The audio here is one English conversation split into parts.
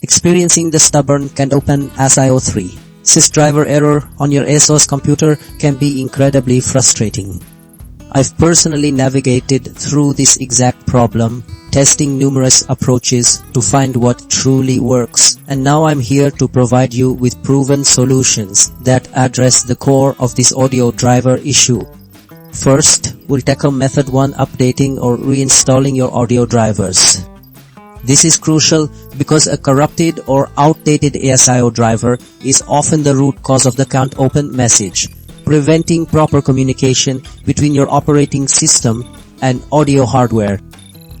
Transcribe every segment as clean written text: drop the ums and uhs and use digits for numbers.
Experiencing the stubborn Can't Open ASIO3.sys driver error on your ASUS computer can be incredibly frustrating. I've personally navigated through this exact problem, testing numerous approaches to find what truly works, and now I'm here to provide you with proven solutions that address the core of this audio driver issue. First, we'll tackle method 1, updating or reinstalling your audio drivers. This is crucial because a corrupted or outdated ASIO driver is often the root cause of the Can't Open message, preventing proper communication between your operating system and audio hardware.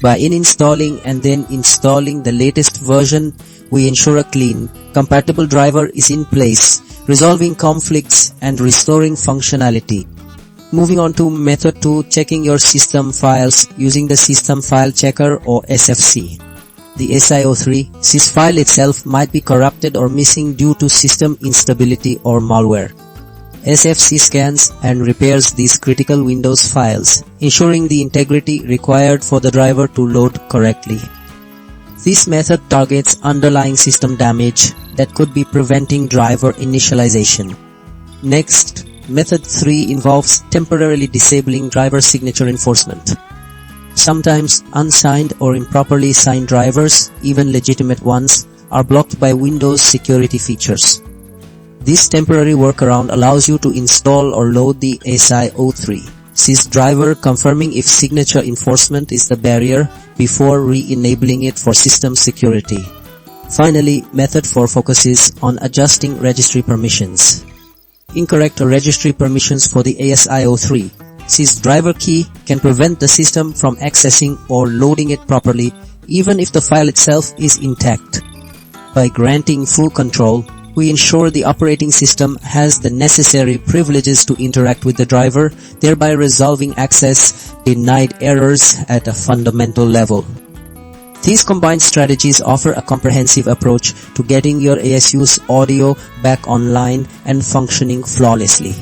By installing and then installing the latest version, we ensure a clean, compatible driver is in place, resolving conflicts and restoring functionality. Moving on to method 2, checking your system files using the System File Checker or SFC. The ASIO3.sys file itself might be corrupted or missing due to system instability or malware. SFC scans and repairs these critical Windows files, ensuring the integrity required for the driver to load correctly. This method targets underlying system damage that could be preventing driver initialization. Next, method 3 involves temporarily disabling driver signature enforcement. Sometimes unsigned or improperly signed drivers, even legitimate ones, are blocked by Windows security features. This temporary workaround allows you to install or load the ASIO3.sys driver, confirming if signature enforcement is the barrier before re-enabling it for system security. Finally, method 4 focuses on adjusting registry permissions. Incorrect registry permissions for the ASIO3.sys driver key can prevent the system from accessing or loading it properly, even if the file itself is intact. By granting full control, we ensure the operating system has the necessary privileges to interact with the driver, thereby resolving access denied errors at a fundamental level. These combined strategies offer a comprehensive approach to getting your ASUS audio back online and functioning flawlessly.